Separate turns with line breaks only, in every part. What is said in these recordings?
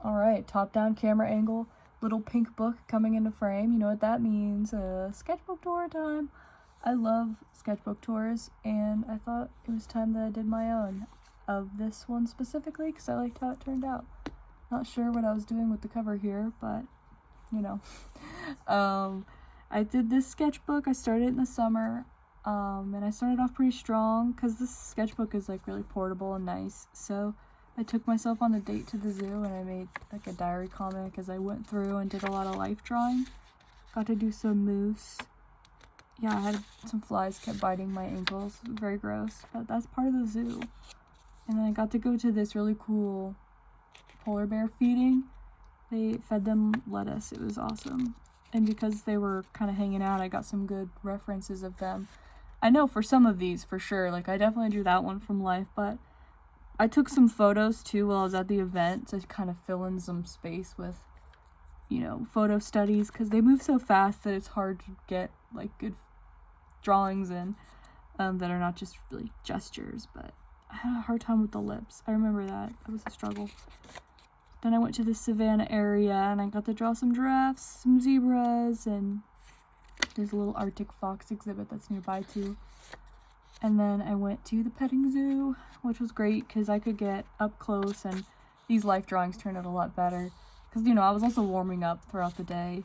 Alright, top-down camera angle, little pink book coming into frame. You know what that means. Sketchbook tour time. I love sketchbook tours, and I thought it was time that I did my own of this one specifically because I liked how it turned out. Not sure what I was doing with the cover here, but, you know. I did this sketchbook. I started in the summer, and I started off pretty strong because this sketchbook is, like, really portable and nice, so I took myself on a date to the zoo and I made like a diary comic as I went through and did a lot of life drawing. Got to do some moose. Yeah, I had some flies kept biting my ankles. It was very gross, but that's part of the zoo. And then I got to go to this really cool polar bear feeding. They fed them lettuce. It was awesome. And because they were kind of hanging out, I got some good references of them. I know for some of these, for sure. Like, I definitely drew that one from life, but I took some photos too while I was at the event to kind of fill in some space with, you know, photo studies because they move so fast that it's hard to get like good drawings in that are not just really gestures. But I had a hard time with the lips. I remember that. That was a struggle. Then I went to the savannah area and I got to draw some giraffes, some zebras, and there's a little Arctic fox exhibit that's nearby too. And then I went to the petting zoo, which was great because I could get up close and these life drawings turned out a lot better. Because, you know, I was also warming up throughout the day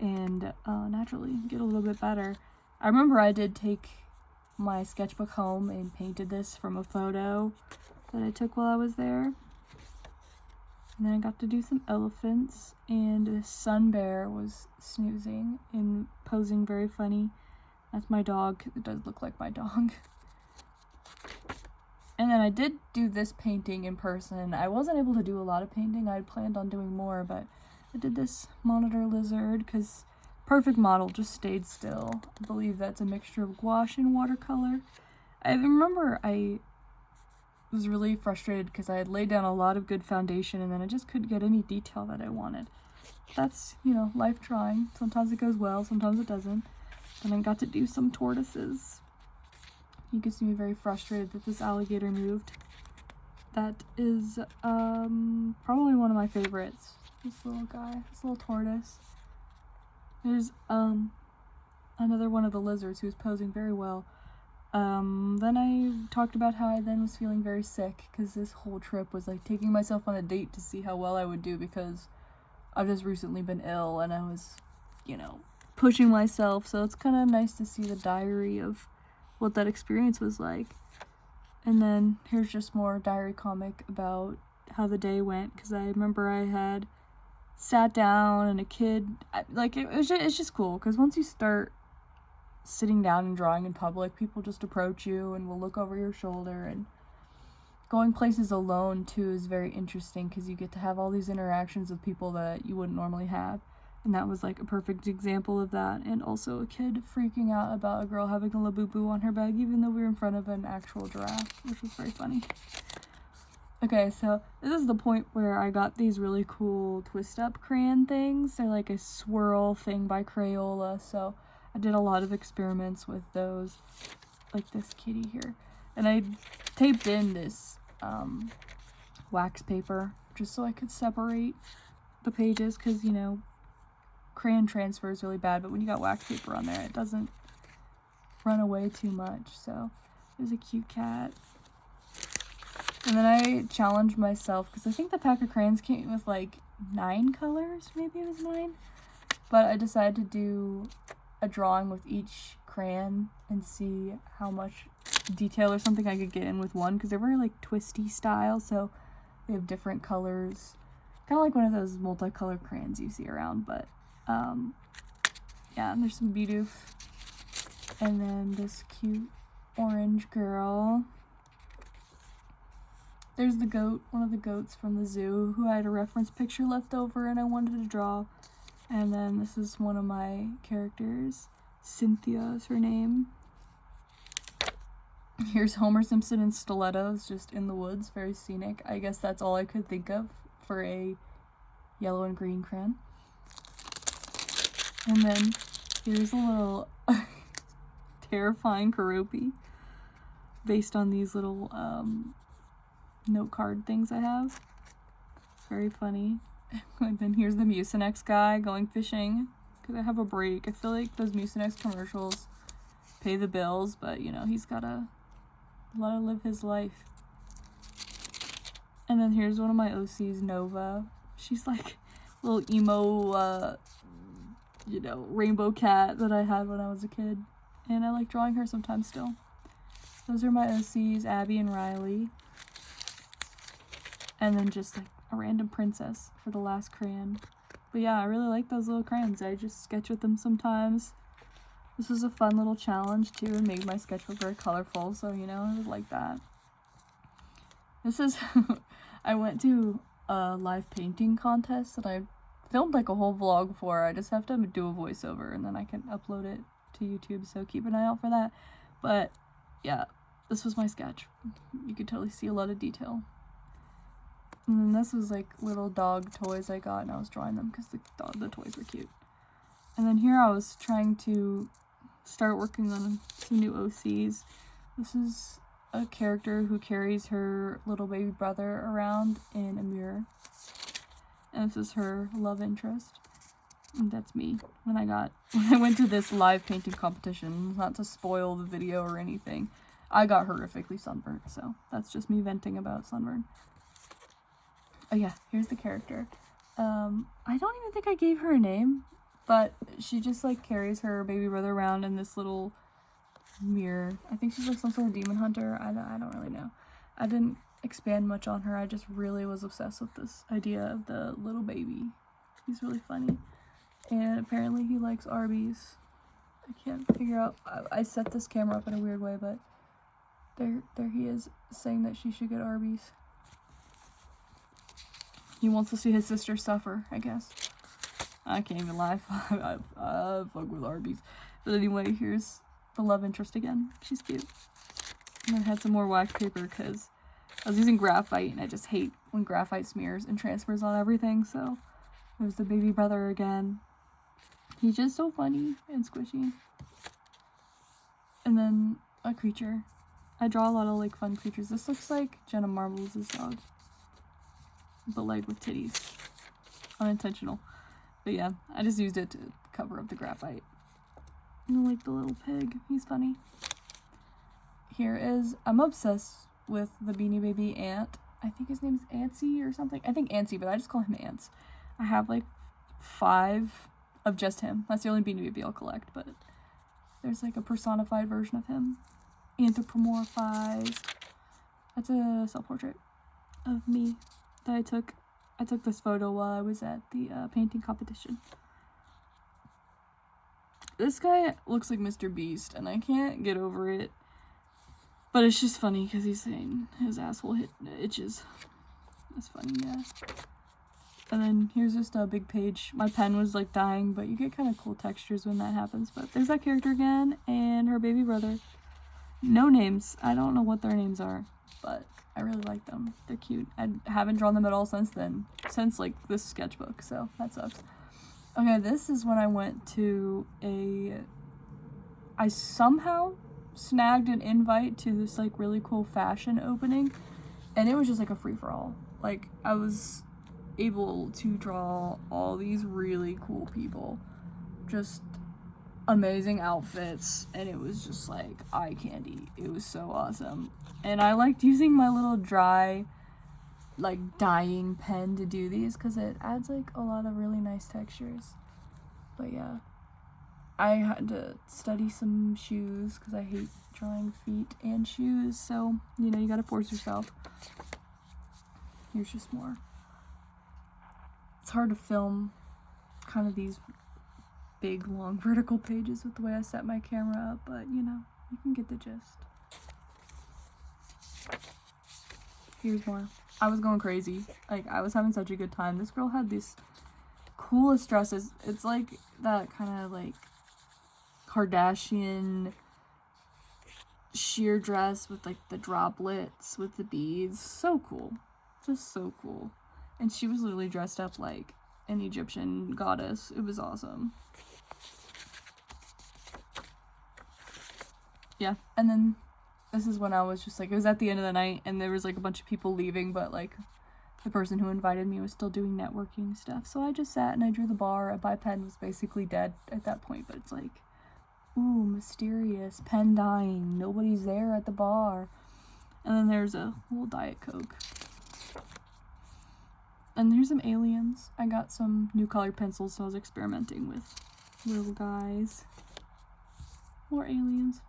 and naturally get a little bit better. I remember I did take my sketchbook home and painted this from a photo that I took while I was there. And then I got to do some elephants and a sun bear was snoozing and posing very funny. That's my dog. It does look like my dog. And then I did do this painting in person. I wasn't able to do a lot of painting. I had planned on doing more, but I did this monitor lizard because perfect model just stayed still. I believe that's a mixture of gouache and watercolor. I remember I was really frustrated because I had laid down a lot of good foundation and then I just couldn't get any detail that I wanted. That's, you know, life drawing. Sometimes it goes well, sometimes it doesn't. And I got to do some tortoises. You can see me very frustrated that this alligator moved. That is probably one of my favorites. This little guy, this little tortoise. There's another one of the lizards who's posing very well. Then I talked about how I then was feeling very sick because this whole trip was like taking myself on a date to see how well I would do because I've just recently been ill and I was, you know, pushing myself. So it's kind of nice to see the diary of what that experience was like. And then here's just more diary comic about how the day went because I remember I had sat down and a kid, it's just cool because once you start sitting down and drawing in public, people just approach you and will look over your shoulder, and going places alone too is very interesting because you get to have all these interactions with people that you wouldn't normally have. And that was like a perfect example of that. And also a kid freaking out about a girl having a labubu on her bag even though we were in front of an actual giraffe, which was very funny. Okay, so this is the point where I got these really cool twist up crayon things. They're like a swirl thing by Crayola, so I did a lot of experiments with those, like this kitty here. And I taped in this wax paper just so I could separate the pages because, you know, crayon transfer is really bad, but when you got wax paper on there, it doesn't run away too much. So there's a cute cat. And then I challenged myself because I think the pack of crayons came with like 9 colors, maybe it was 9. But I decided to do a drawing with each crayon and see how much detail or something I could get in with one because they're very like twisty style, so they have different colors. Kind of like one of those multicolored crayons you see around, but yeah, and there's some Bidoof. And then this cute orange girl. There's the goat, one of the goats from the zoo who I had a reference picture left over and I wanted to draw. And then this is one of my characters. Cynthia is her name. Here's Homer Simpson in stilettos just in the woods, very scenic. I guess that's all I could think of for a yellow and green crayon. And then here's a little terrifying Karopi based on these little note card things I have. Very funny. And then here's the Mucinex guy going fishing because I have a break. I feel like those Mucinex commercials pay the bills, but you know, he's gotta let her live his life. And then here's one of my OCs, Nova. She's like a little emo, you know, rainbow cat that I had when I was a kid. And I like drawing her sometimes still. Those are my OCs, Abby and Riley. And then just like a random princess for the last crayon. But yeah, I really like those little crayons. I just sketch with them sometimes. This was a fun little challenge too, and made my sketchbook very colorful, so you know, I would like that. This is, I went to a live painting contest that I filmed like a whole vlog for. I just have to do a voiceover and then I can upload it to YouTube, so keep an eye out for that. But yeah, this was my sketch. You could totally see a lot of detail. And then this was like little dog toys I got, and I was drawing them because the toys were cute. And then here I was trying to start working on some new OCs. This is a character who carries her little baby brother around in a mirror. And this is her love interest. And that's me when I went to this live painting competition. Not to spoil the video or anything, I got horrifically sunburnt, so that's just me venting about sunburn. Oh yeah, here's the character. I don't even think I gave her a name, but she just like carries her baby brother around in this little mirror. I think she's like some sort of demon hunter. I don't really know. I didn't expand much on her. I just really was obsessed with this idea of the little baby. He's really funny. And apparently he likes Arby's. I can't figure out. I set this camera up in a weird way, but there he is saying that she should get Arby's. He wants to see his sister suffer, I guess. I can't even lie. I fuck with Arby's. But anyway, here's the love interest again. She's cute. And I had some more wax paper because I was using graphite, and I just hate when graphite smears and transfers on everything. So there's the baby brother again. He's just so funny and squishy. And then a creature. I draw a lot of like fun creatures. This looks like Jenna Marbles' dog, but like with titties. Unintentional. But yeah, I just used it to cover up the graphite. And I like the little pig. He's funny. Here is, I'm obsessed with the Beanie Baby ant. I think his name's Antsy or something. I think Antsy, but I just call him Ants. I have like 5 of just him. That's the only Beanie Baby I'll collect, but there's like a personified version of him. Anthropomorphized. That's a self-portrait of me that I took. I took this photo while I was at the painting competition. This guy looks like Mr. Beast, and I can't get over it. But it's just funny because he's saying his asshole itches. That's funny, yeah. And then here's just a big page. My pen was like dying, but you get kind of cool textures when that happens. But there's that character again, and her baby brother. No names. I don't know what their names are, but I really like them. They're cute. I haven't drawn them at all since then. Since like this sketchbook, so that sucks. Okay, this is when I went to I somehow snagged an invite to this like really cool fashion opening, and it was just like a free-for-all. Like, I was able to draw all these really cool people. Just amazing outfits, and it was just like eye candy. It was so awesome. And I liked using my little dry like dyeing pen to do these because it adds like a lot of really nice textures. But yeah, I had to study some shoes because I hate drawing feet and shoes, so you know, you gotta force yourself. Here's just more. It's hard to film kind of these big long vertical pages with the way I set my camera up, but you know, you can get the gist. Here's more. I was going crazy. Like, I was having such a good time. This girl had these coolest dresses. It's like that kind of like Kardashian sheer dress with like the droplets with the beads. So cool. Just so cool. And she was literally dressed up like an Egyptian goddess. It was awesome. Yeah, and then this is when I was just like, it was at the end of the night, and there was like a bunch of people leaving, but like the person who invited me was still doing networking stuff. So I just sat and I drew the bar. My pen was basically dead at that point, but it's like, ooh, mysterious, pen dying, nobody's there at the bar. And then there's a little Diet Coke. And here's some aliens. I got some new colored pencils, so I was experimenting with little guys. More aliens.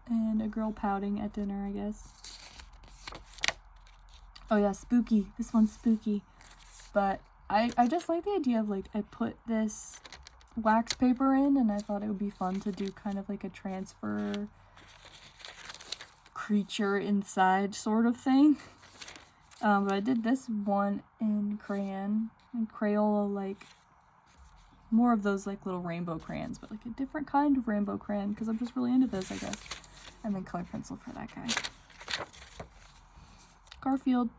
And a girl pouting at dinner, I guess. Oh yeah, spooky. This one's spooky. But I just like the idea of, like, I put this wax paper in, and I thought it would be fun to do kind of like a transfer creature inside sort of thing. But I did this one in crayon and Crayola, like more of those like little rainbow crayons, but like a different kind of rainbow crayon because I'm just really into this, I guess. And then colored pencil for that guy. Garfield.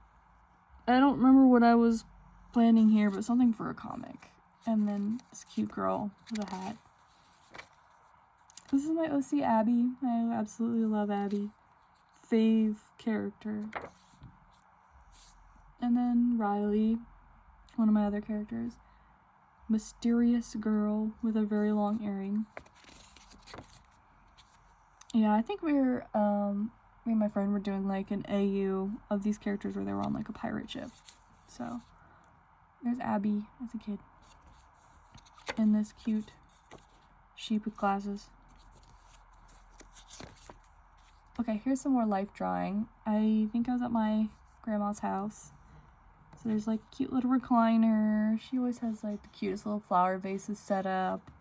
I don't remember what I was planning here, but something for a comic. And then this cute girl with a hat. This is my OC Abby. I absolutely love Abby. Fave character. And then Riley, one of my other characters. Mysterious girl with a very long earring. Yeah, I think me and my friend were doing like an AU of these characters where they were on like a pirate ship. So there's Abby as a kid. And this cute sheep with glasses. Okay, here's some more life drawing. I think I was at my grandma's house. So there's like cute little recliner. She always has like the cutest little flower vases set up.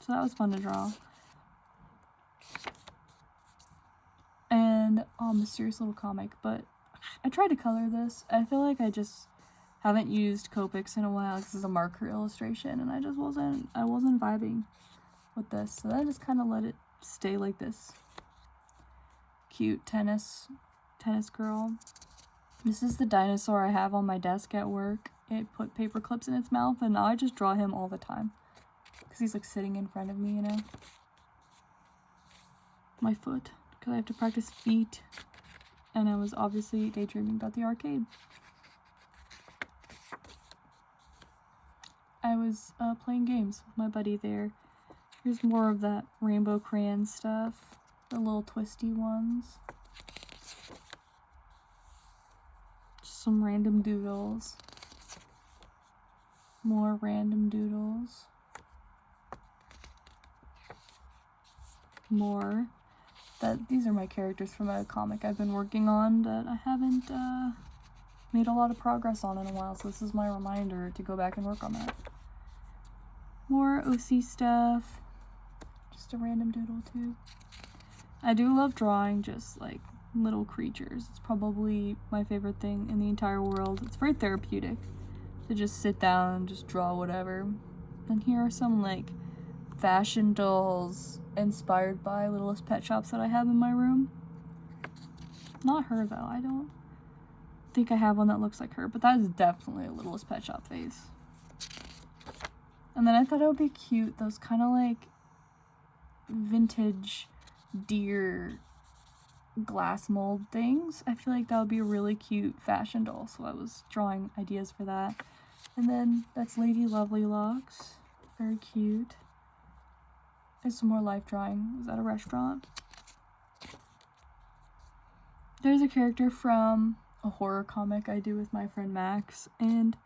So that was fun to draw. And mysterious little comic, but I tried to color this. I feel like I just haven't used Copics in a while because it's a marker illustration, and I wasn't vibing with this. So I just kind of let it stay like this. Cute tennis girl. This is the dinosaur I have on my desk at work. It put paper clips in its mouth, and now I just draw him all the time because he's like sitting in front of me, you know. My foot, because I have to practice feet, and I was obviously daydreaming about the arcade. I was playing games with my buddy there. Here's more of that rainbow crayon stuff, the little twisty ones. Some random doodles. More random doodles. More. These are my characters from a comic I've been working on that I haven't made a lot of progress on in a while, so this is my reminder to go back and work on that. More OC stuff. Just a random doodle too. I do love drawing just like little creatures. It's probably my favorite thing in the entire world. It's very therapeutic to just sit down and just draw whatever. And here are some like fashion dolls inspired by Littlest Pet Shops that I have in my room. Not her though. I don't think I have one that looks like her, but that is definitely a Littlest Pet Shop face. And then I thought it would be cute, those kind of like vintage deer glass mold things. I feel like that would be a really cute fashion doll, so I was drawing ideas for that. And then that's Lady Lovely Locks. Very cute. There's some more life drawing. Is that a restaurant? There's a character from a horror comic I do with my friend Max, and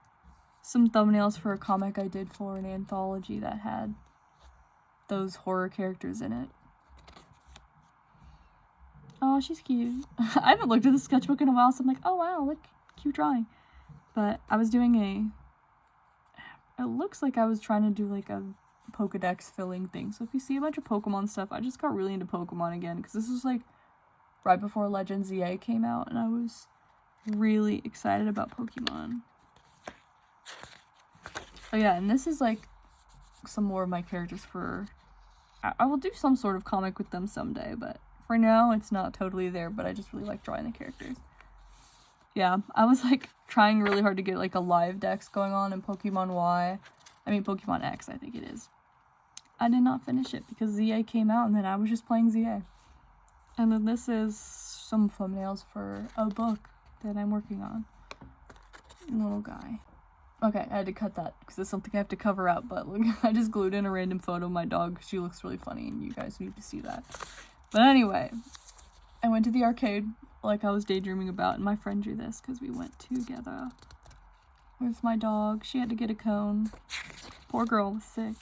some thumbnails for a comic I did for an anthology that had those horror characters in it. Oh, she's cute. I haven't looked at the sketchbook in a while, so I'm like, oh wow, look, cute drawing. But I was doing it looks like I was trying to do like a Pokedex filling thing. So if you see a bunch of Pokemon stuff, I just got really into Pokemon again, because this was like right before Legends EA came out, and I was really excited about Pokemon. Oh yeah, and this is like some more of my characters for... I will do some sort of comic with them someday, but for now, it's not totally there, but I just really like drawing the characters. Yeah, I was like trying really hard to get like a live dex going on in Pokemon X, I think it is. I did not finish it because ZA came out, and then I was just playing ZA. And then this is some thumbnails for a book that I'm working on. little guy. Okay, I had to cut that because it's something I have to cover up, but look, I just glued in a random photo of my dog. She looks really funny, and you guys need to see that. But anyway, I went to the arcade, like I was daydreaming about, and my friend drew this because we went together. Where's my dog? She had to get a cone. Poor girl was sick.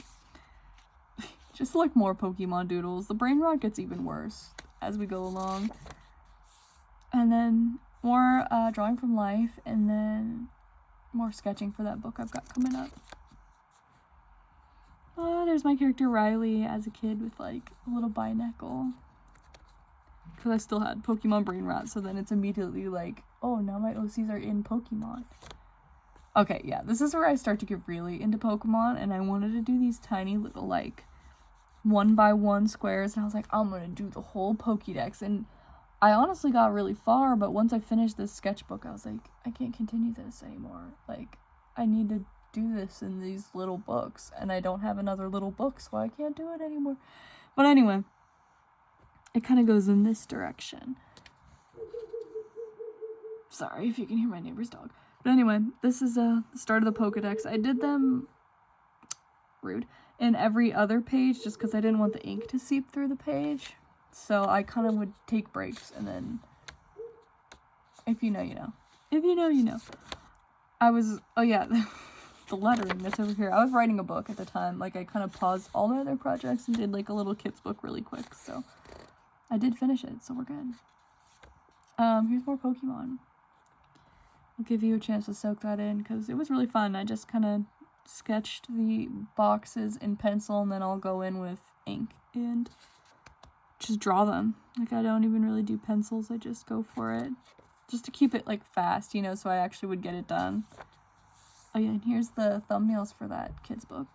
Just like more Pokemon doodles. The brain rot gets even worse as we go along. And then more drawing from life, and then more sketching for that book I've got coming up. There's my character Riley as a kid with like a little binacle. Because I still had Pokemon brain rot, so then it's immediately like, oh, now my OCs are in Pokemon. Okay, yeah, this is where I start to get really into Pokemon, and I wanted to do these tiny little like 1x1 squares, and I was like, I'm gonna do the whole Pokédex, and I honestly got really far, but once I finished this sketchbook, I was like, I can't continue this anymore. Like, I need to do this in these little books, and I don't have another little book, so I can't do it anymore. But anyway, it kind of goes in this direction. Sorry if you can hear my neighbor's dog. But anyway, this is the start of the Pokédex. I did them, rude, in every other page just because I didn't want the ink to seep through the page. So I kind of would take breaks, and then, if you know, you know. If you know, you know. I was, oh yeah, the lettering that's over here. I was writing a book at the time. Like, I kind of paused all my other projects and did like a little kid's book really quick. So I did finish it, so we're good. Here's more Pokemon. I'll give you a chance to soak that in because it was really fun. I just kind of sketched the boxes in pencil, and then I'll go in with ink and just draw them. Like, I don't even really do pencils, I just go for it. Just to keep it, like, fast, you know, so I actually would get it done. Oh yeah, and here's the thumbnails for that kid's book.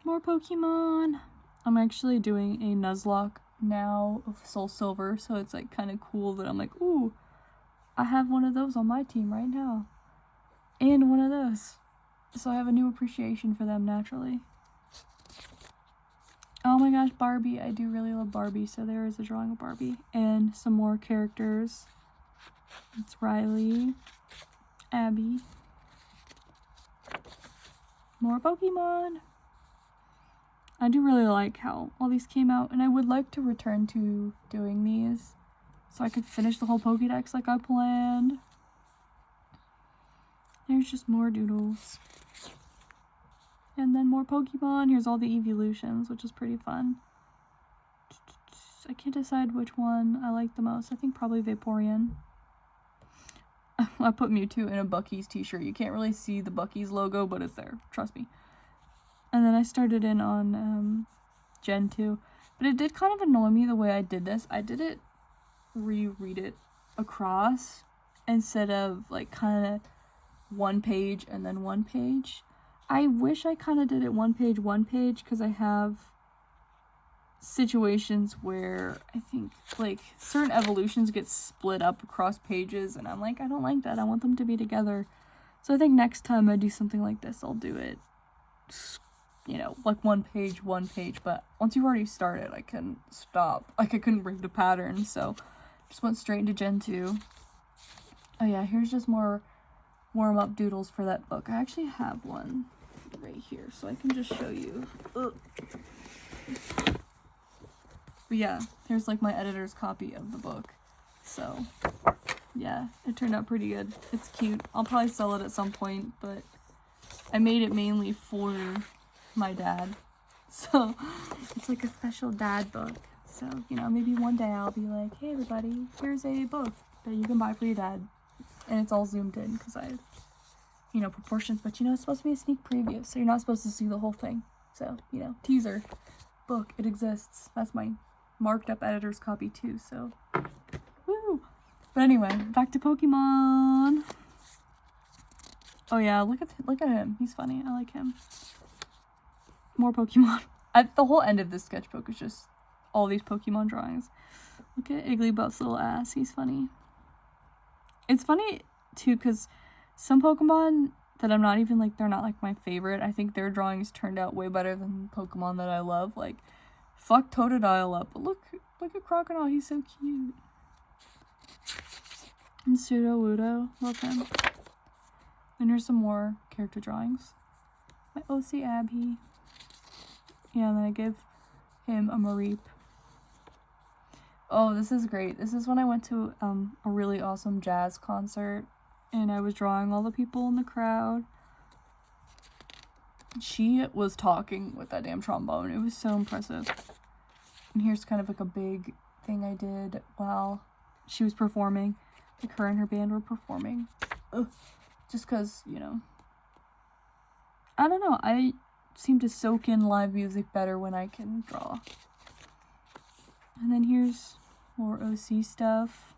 More Pokemon! I'm actually doing a Nuzlocke now of Soul Silver, so it's, like, kind of cool that I'm like, ooh, I have one of those on my team right now. And one of those. So I have a new appreciation for them, naturally. Oh my gosh, Barbie. I do really love Barbie, so there is a drawing of Barbie. And some more characters. It's Riley. Abby. More Pokemon. I do really like how all these came out, and I would like to return to doing these so I could finish the whole Pokédex like I planned. There's just more doodles. And then more Pokemon. Here's all the evolutions, which is pretty fun. I can't decide which one I like the most. I think probably Vaporeon. I put Mewtwo in a Buc-ee's t-shirt. You can't really see the Buc-ee's logo, but it's there. Trust me. And then I started in on Gen 2. But it did kind of annoy me the way I did this. I did it, reread it across instead of like kind of one page and then one page. I wish I kind of did it one page, because I have situations where I think like certain evolutions get split up across pages, and I'm like, I don't like that. I want them to be together. So I think next time I do something like this, I'll do it, you know, like one page, but once you've already started, I couldn't stop. Like, I couldn't break the pattern, so just went straight into Gen 2. Oh yeah, here's just more warm-up doodles for that book. I actually have one right here, so I can just show you. Ugh. But yeah, here's like my editor's copy of the book. So yeah, it turned out pretty good. It's cute. I'll probably sell it at some point, but I made it mainly for my dad. So it's like a special dad book. So, you know, maybe one day I'll be like, hey everybody, here's a book that you can buy for your dad. And it's all zoomed in because I have, you know, proportions, but you know, it's supposed to be a sneak preview, so you're not supposed to see the whole thing. So, you know, teaser, book, it exists. That's my marked up editor's copy too, so woo! But anyway, back to Pokemon. Oh yeah, look at him. He's funny. I like him. More Pokemon. The whole end of this sketchbook is just all these Pokemon drawings. Look at Igglybuff's little ass. He's funny. It's funny too because some Pokemon that I'm not even like, they're not like my favorite. I think their drawings turned out way better than Pokemon that I love. Like, fuck Totodile up. But look at Crocodile. He's so cute. And Pseudo Wudo, love him. And here's some more character drawings. My OC Abby. Yeah, and then I give him a Mareep. Oh, this is great. This is when I went to a really awesome jazz concert, and I was drawing all the people in the crowd. She was talking with that damn trombone. It was so impressive. And here's kind of like a big thing I did while she was performing. Like her and her band were performing. Ugh. Just because, you know, I don't know. I seem to soak in live music better when I can draw. And then here's more OC stuff.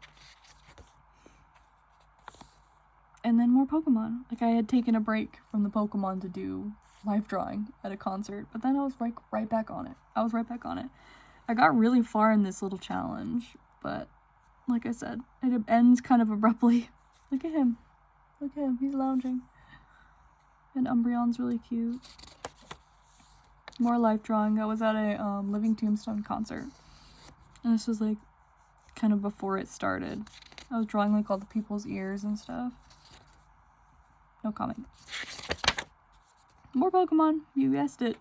And then more Pokemon. Like, I had taken a break from the Pokemon to do live drawing at a concert, but then I was right back on it. I got really far in this little challenge, but like I said, it ends kind of abruptly. Look at him. He's lounging. And Umbreon's really cute. More life drawing. I was at a Living Tombstone concert. And this was like kind of before it started. I was drawing like all the people's ears and stuff. No comment. More Pokemon. You guessed it.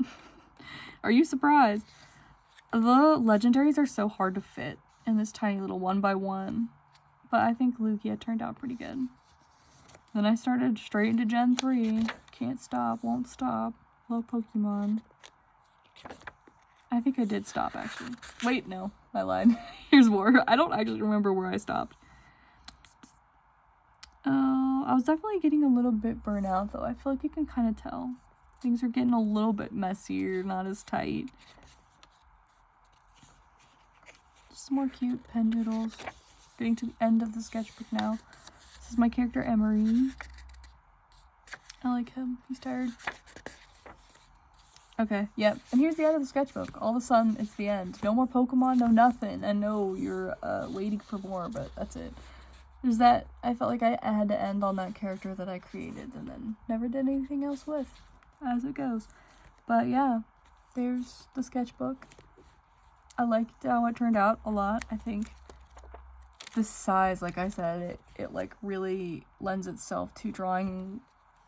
Are you surprised? The legendaries are so hard to fit in this tiny little 1x1. But I think Lugia turned out pretty good. Then I started straight into Gen 3. Can't stop, won't stop. Love Pokemon. I think I did stop, actually. Wait, no. I lied. Here's more. I don't actually remember where I stopped. I was definitely getting a little bit burnt out, though. I feel like you can kind of tell. Things are getting a little bit messier, not as tight. Just more cute pen doodles. Getting to the end of the sketchbook now. This is my character, Emery. I like him. He's tired. Okay, yep. And here's the end of the sketchbook. All of a sudden, it's the end. No more Pokemon, no nothing. And no, you're waiting for more, but that's it. There's that. I felt like I had to end on that character that I created and then never did anything else with, as it goes. But yeah, there's the sketchbook. I liked how it turned out a lot. I think the size, like I said, it like really lends itself to drawing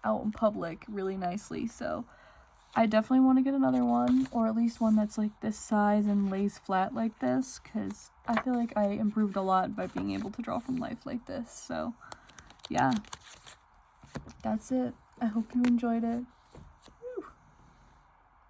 out in public really nicely. So I definitely want to get another one, or at least one that's like this size and lays flat like this, because I feel like I improved a lot by being able to draw from life like this. So yeah, that's it. I hope you enjoyed it.